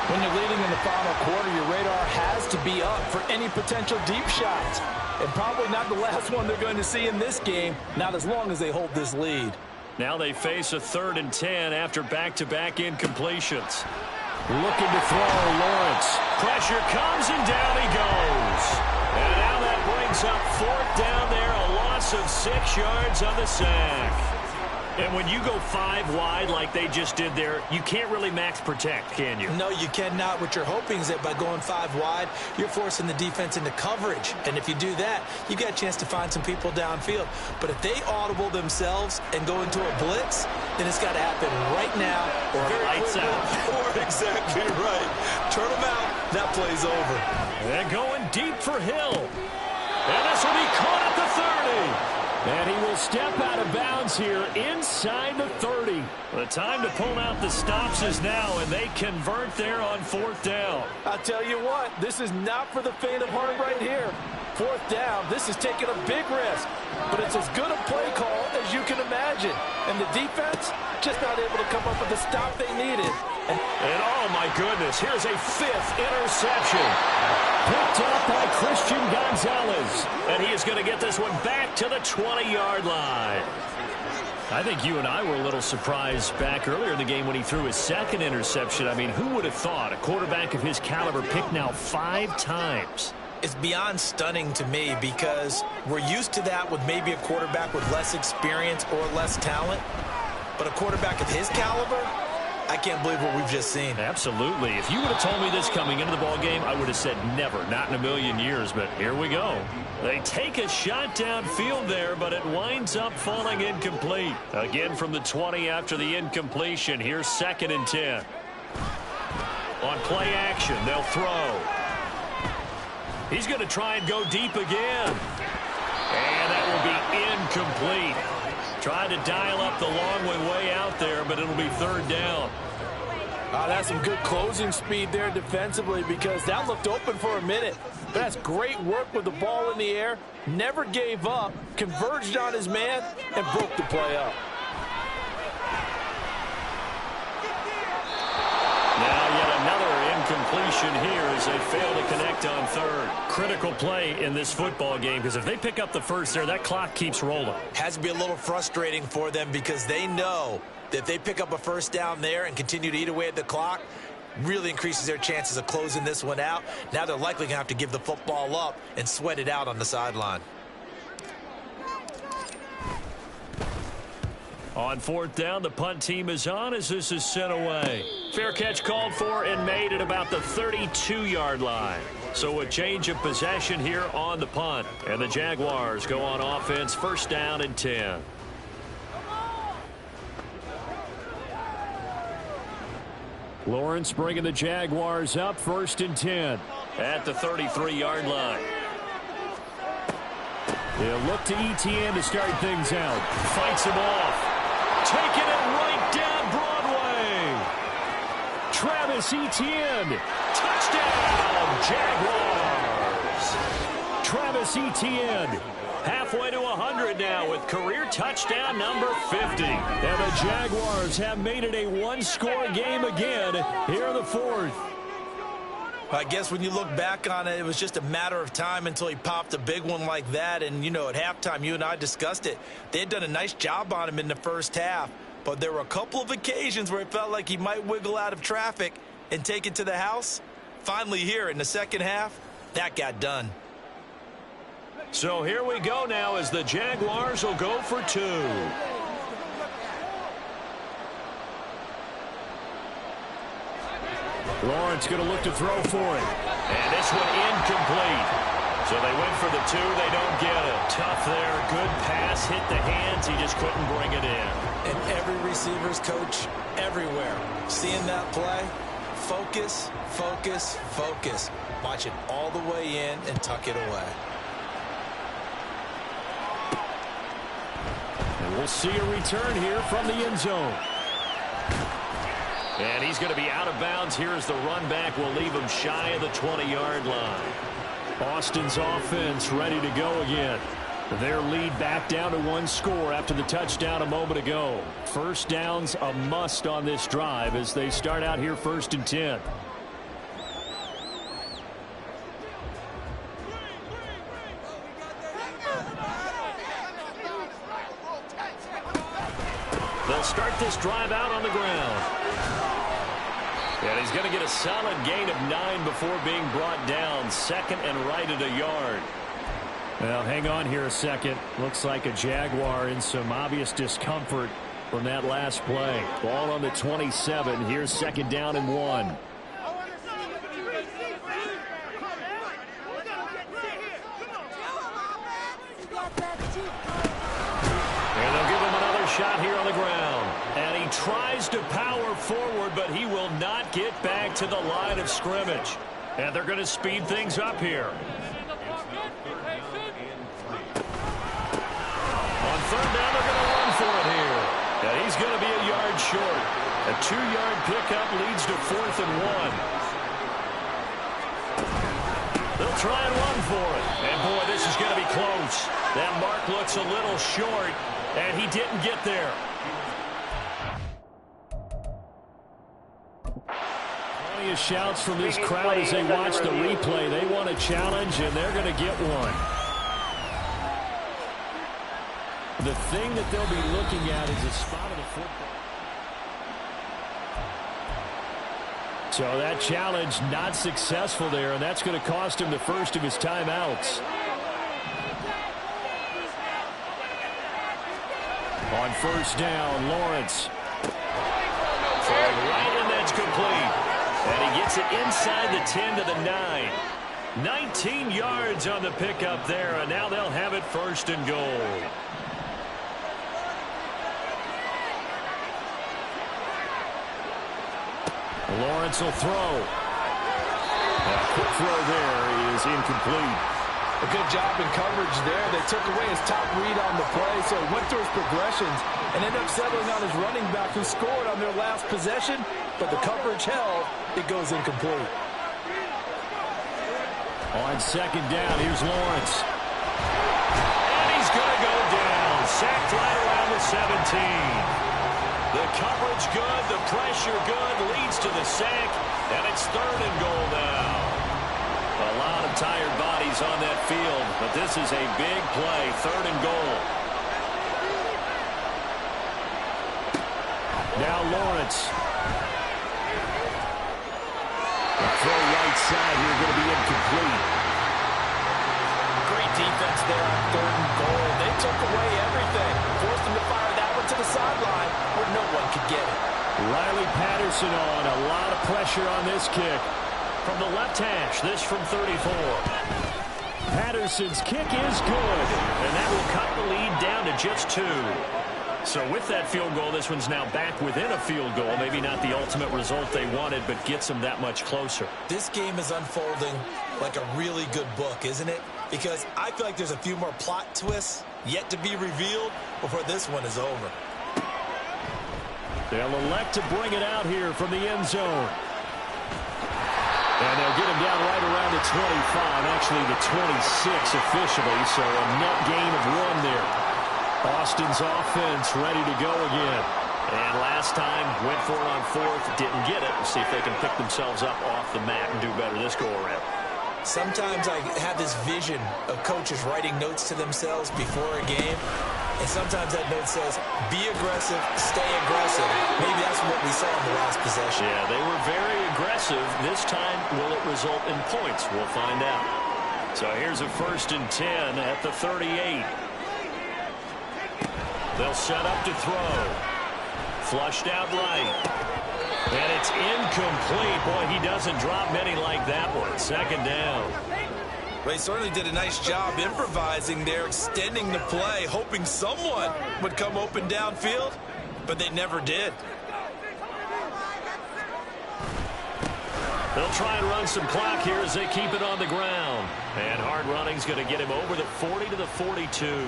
When you're leading in the final quarter, your radar has to be up for any potential deep shots. And probably not the last one they're going to see in this game, not as long as they hold this lead. Now they face a 3rd and 10 after back-to-back incompletions. Looking to throw, Lawrence. Pressure comes, and down he goes. And now that brings up 4th down there, a loss of 6 yards on the sack. And when you go 5 wide like they just did there, you can't really max protect, can you? No, you cannot. What you're hoping is that by going 5 wide, you're forcing the defense into coverage. And if you do that, you got a chance to find some people downfield. But if they audible themselves and go into a blitz, then it's got to happen right now. Or lights out. Or exactly right. Turn them out. That play's over. And going deep for Hill. And this will be caught at the 30. And he will step out of bounds here inside the 30. The time to pull out the stops is now, and they convert there on 4th down. I'll tell you what, this is not for the faint of heart right here. 4th down, this is taking a big risk, but it's as good a play call as you can imagine. And the defense just not able to come up with the stop they needed. And oh my goodness, here's a 5th interception. Picked up by Christian Gonzalez. And he is going to get this one back to the 20-yard line. I think you and I were a little surprised back earlier in the game when he threw his 2nd interception. I mean, who would have thought a quarterback of his caliber picked now 5 times? It's beyond stunning to me because we're used to that with maybe a quarterback with less experience or less talent. But a quarterback of his caliber, I can't believe what we've just seen. Absolutely. If you would have told me this coming into the ballgame, I would have said never, not in a million years, but here we go. They take a shot downfield there, but it winds up falling incomplete. Again from the 20 after the incompletion. Here's 2nd and 10. On play action, they'll throw. He's going to try and go deep again. And that will be incomplete. Tried to dial up the long way out there, but it'll be 3rd down. That's some good closing speed there defensively because that looked open for a minute. But that's great work with the ball in the air. Never gave up, converged on his man, and broke the play up. Now yet another incompletion here as they fail to connect on 3rd. Critical play in this football game because if they pick up the first there, that clock keeps rolling. Has to be a little frustrating for them because they know that if they pick up a 1st down there and continue to eat away at the clock, really increases their chances of closing this one out. Now they're likely going to have to give the football up and sweat it out on the sideline. On 4th down, the punt team is on as this is sent away. Fair catch called for and made at about the 32-yard line. So a change of possession here on the punt. And the Jaguars go on offense, 1st down and 10. Lawrence bringing the Jaguars up, 1st and 10. At the 33-yard line. He'll look to Etienne to start things out. Fights him off. Taking it right down Broadway. Travis Etienne. Touchdown, Jaguars. Travis Etienne. Halfway to 100 now with career touchdown number 50. And the Jaguars have made it a one-score game again here in the fourth. I guess when you look back on it, it was just a matter of time until he popped a big one like that. And, you know, at halftime, you and I discussed it. They had done a nice job on him in the first half. But there were a couple of occasions where it felt like he might wiggle out of traffic and take it to the house. Finally here in the second half, that got done. So here we go now as the Jaguars will go for two. Lawrence going to look to throw for it. And this one incomplete. So they went for the two. They don't get it. Tough there. Good pass. Hit the hands. He just couldn't bring it in. And every receiver's coach everywhere. Seeing that play, focus, focus, focus. Watch it all the way in and tuck it away. And we'll see a return here from the end zone. And he's going to be out of bounds here as the run back will leave him shy of the 20-yard line. Austin's offense ready to go again. Their lead back down to one score after the touchdown a moment ago. First down's a must on this drive as they start out here 1st and 10. They'll start this drive out on the ground. And he's going to get a solid gain of 9 before being brought down. Second and right at a yard. Well, hang on here a second. Looks like a Jaguar in some obvious discomfort from that last play. Ball on the 27. Here's 2nd down and 1. And they'll give him another shot here on the ground. And he tries to power forward, but he will not get back to the line of scrimmage. And they're going to speed things up here. On 3rd down, they're going to run for it here. And he's going to be a yard short. A 2-yard pickup leads to 4th and 1. They'll try and run for it. And, boy, this is going to be close. That mark looks a little short, and he didn't get there. Plenty of shouts from this crowd as they watch the replay. They want a challenge, and they're going to get one. The thing that they'll be looking at is the spot of the football. So that challenge not successful there, and that's going to cost him the first of his timeouts. On 1st down, Lawrence. Throwing right, and that's complete. And he gets it inside the 10 to the 9. 19 yards on the pickup there, and now they'll have it 1st and goal. Lawrence will throw. A quick throw there is incomplete. A good job in coverage there. They took away his top read on the play, so he went through his progressions and ended up settling on his running back who scored on their last possession, but the coverage held. It goes incomplete. On 2nd down, here's Lawrence. And he's going to go down. Sacked right around the 17. The coverage good, the pressure good, leads to the sack, and it's 3rd and goal now. A lot of tired bodies on that field, but this is a big play, 3rd and goal. Now Lawrence. The throw right side here going to be incomplete. Great defense there on 3rd and goal. They took away everything. Forced them to fire that one to the sideline where no one could get it. Riley Patterson on. A lot of pressure on this kick. From the left hash, this from 34. Patterson's kick is good. And that will cut the lead down to just 2. So with that field goal, this one's now back within a field goal. Maybe not the ultimate result they wanted, but gets them that much closer. This game is unfolding like a really good book, isn't it? Because I feel like there's a few more plot twists yet to be revealed before this one is over. They'll elect to bring it out here from the end zone. And they'll get him down right around the 25, actually the 26 officially, so a net gain of 1 there. Austin's offense ready to go again. And last time, went for it on 4th, didn't get it. We'll see if they can pick themselves up off the mat and do better this go-around. Sometimes I have this vision of coaches writing notes to themselves before a game, and sometimes that note says, be aggressive, stay aggressive. Maybe that's what we saw in the last possession. Yeah, they were very aggressive. This time, will it result in points? We'll find out. So here's a 1st and 10 at the 38. They'll set up to throw. Flushed out right. And it's incomplete. Boy, he doesn't drop many like that one. 2nd down. Well, he certainly did a nice job improvising there, extending the play, hoping someone would come open downfield, but they never did. They'll try and run some clock here as they keep it on the ground. And hard running's going to get him over the 40 to the 42.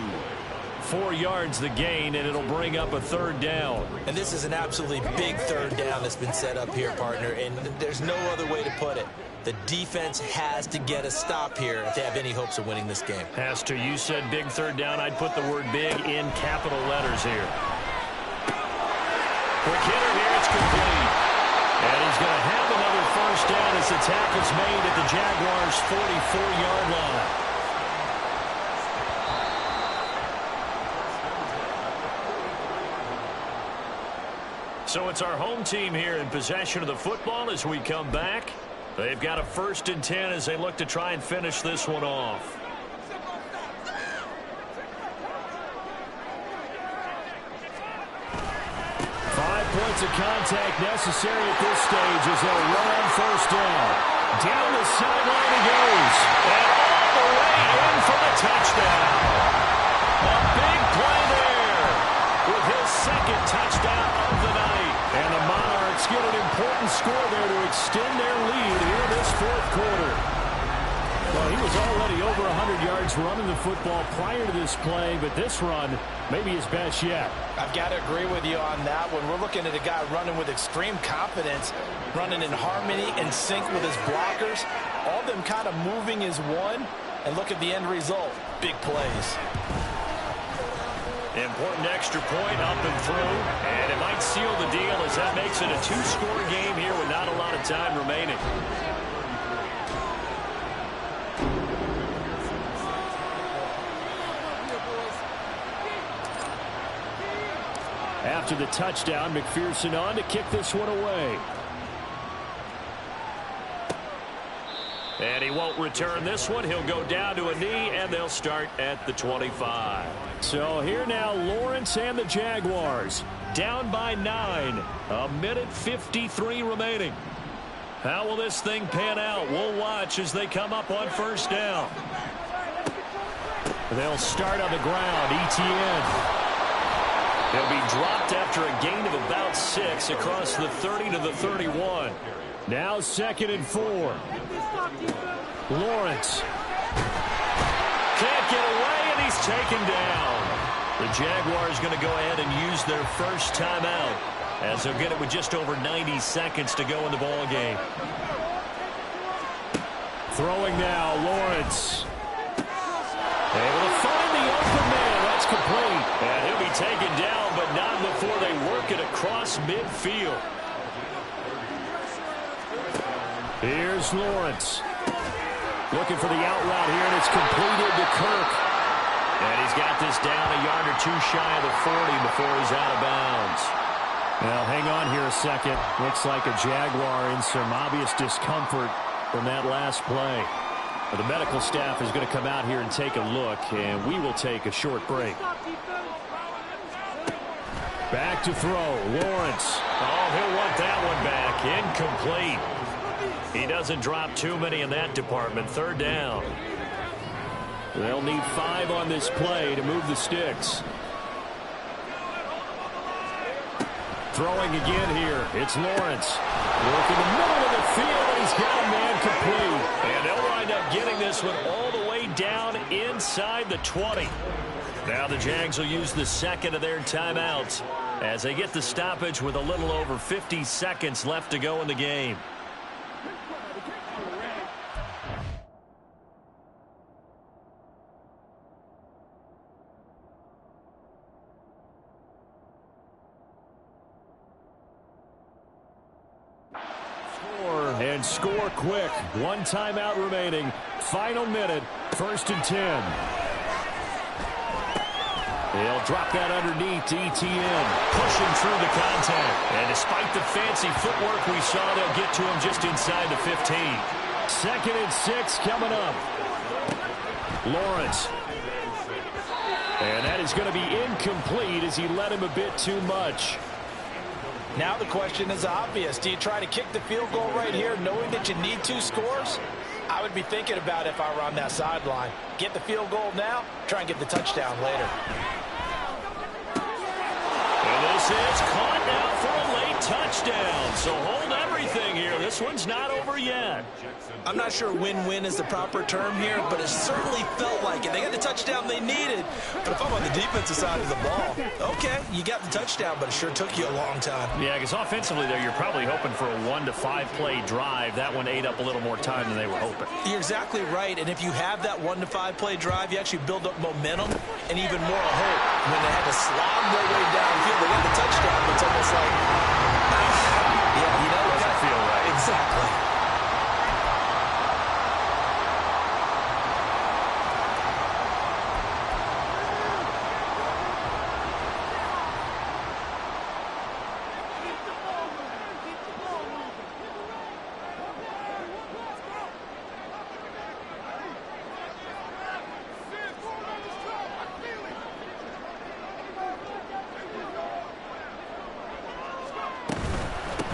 4 yards the gain, and it'll bring up a 3rd down. And this is an absolutely big 3rd down that's been set up here, partner, and there's no other way to put it. The defense has to get a stop here if they have any hopes of winning this game. Has to. You said big 3rd down. I'd put the word big in capital letters here. Quick hitter here. It's complete. And he's going to have another 1st down as the tackle's made at the Jaguars' 44-yard line. So it's our home team here in possession of the football as we come back. They've got a 1st and 10 as they look to try and finish this one off. 5 points of contact necessary at this stage as they'll run on 1st down. Down the sideline he goes. And all the way in for the touchdown. A big play there with his 2nd touchdown of the night. And the Monarchs get an important score there to extend their lead here this 4th quarter. Well, he was already over 100 yards running the football prior to this play, but this run may be his best yet. I've got to agree with you on that one. We're looking at a guy running with extreme confidence, running in harmony and sync with his blockers, all of them kind of moving as one, and look at the end result. Big plays. Important extra point up and through, and it might seal the deal as that makes it a 2-score game here with not a lot of time remaining. After the touchdown, McPherson on to kick this one away. And he won't return this one. He'll go down to a knee, and they'll start at the 25. So here now, Lawrence and the Jaguars down by 9. 1:53 remaining. How will this thing pan out? We'll watch as they come up on 1st down. They'll start on the ground. ETN. He'll be dropped after a gain of about 6 across the 30 to the 31. Now 2nd and 4. Lawrence. Can't get away, and he's taken down. The Jaguars going to go ahead and use their 1st timeout as they'll get it with just over 90 seconds to go in the ball game. Throwing now, Lawrence. Able to find the open man. That's complete. And he'll be taken down, but not before they work it across midfield. Here's Lawrence. Looking for the out route here, and it's completed to Kirk. And he's got this down a yard or 2 shy of the 40 before he's out of bounds. Now, hang on here a second. Looks like a Jaguar in some obvious discomfort from that last play. The medical staff is going to come out here and take a look, and we will take a short break. Back to throw. Lawrence. Oh, he'll want that one back. Incomplete. He doesn't drop too many in that department. 3rd down. They'll need 5 on this play to move the sticks. Throwing again here. It's Lawrence. Working the middle of the field, and he's got a man complete. And they'll wind up getting this one all the way down inside the 20. Now the Jags will use the 2nd of their timeouts as they get the stoppage with a little over 50 seconds left to go in the game. and score quick. One timeout remaining. Final minute, 1st and 10. He'll drop that underneath to ETN. Pushing through the contact. And despite the fancy footwork we saw, they'll get to him just inside the 15. 2nd and 6 coming up. Lawrence. And that is going to be incomplete as he led him a bit too much. Now the question is obvious. Do you try to kick the field goal right here knowing that you need 2 scores? I would be thinking about it if I were on that sideline. Get the field goal now, try and get the touchdown later. And this is caught now for a late touchdown. So hold everything here. This one's not over yet. I'm not sure win-win is the proper term here, but it certainly felt like it. They got the touchdown they needed. But if I'm on the defensive side of the ball, okay, you got the touchdown, but it sure took you a long time. Yeah, because offensively there, you're probably hoping for a 1 to 5 play drive. That one ate up a little more time than they were hoping. You're exactly right, and if you have that 1 to 5 play drive, you actually build up momentum and even more hope. When they had to slog their way downfield, they got the touchdown, but it's almost like, yeah, you know, doesn't feel right. Exactly.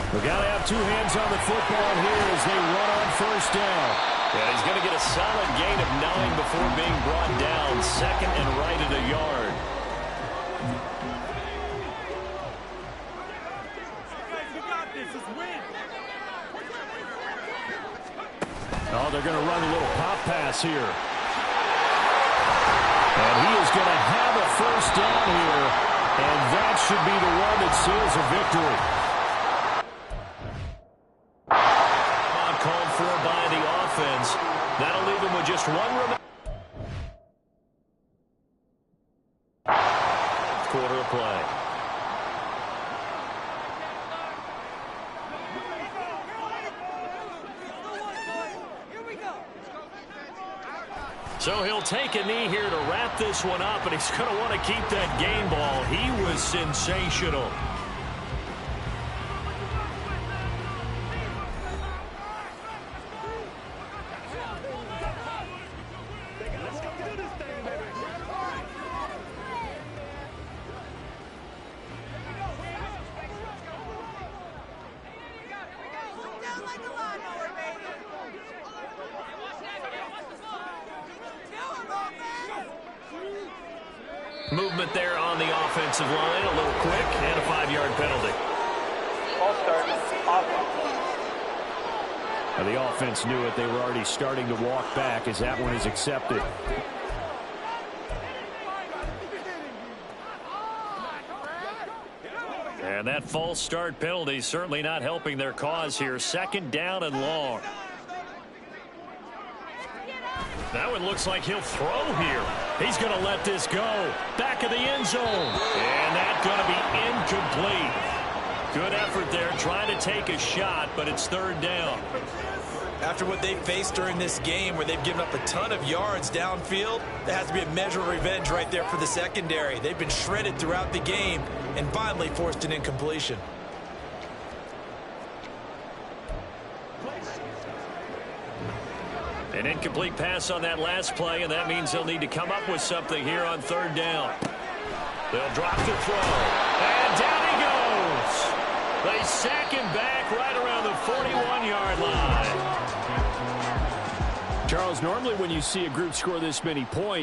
We've got to have 2 hands on the football here as they run on 1st down. Yeah, he's going to get a solid gain of 9 before being brought down. 2nd and right at a yard. You got this. Just win. Oh, they're going to run a little pop pass here. And he is going to have a 1st down here. And that should be the one that seals a victory. Called for by the offense. That'll leave him with just 1 remaining quarter of play. So he'll take a knee here to wrap this one up, and he's going to want to keep that game ball. He was sensational. Movement there on the offensive line, a little quick, and a 5-yard penalty. Ball start. Offense. Now the offense knew it. They were already starting to walk back as that one is accepted. And that false start penalty certainly not helping their cause here. 2nd down and long. That one looks like he'll throw here. He's going to let this go. Back of the end zone. And that's going to be incomplete. Good effort there trying to take a shot, but it's 3rd down. After what they faced during this game where they've given up a ton of yards downfield, there has to be a measure of revenge right there for the secondary. They've been shredded throughout the game and finally forced an incompletion. An incomplete pass on that last play, and that means they'll need to come up with something here on 3rd down. They'll drop the throw. And down he goes. They sack him back right around the 41-yard line. Charles, normally when you see a group score this many points,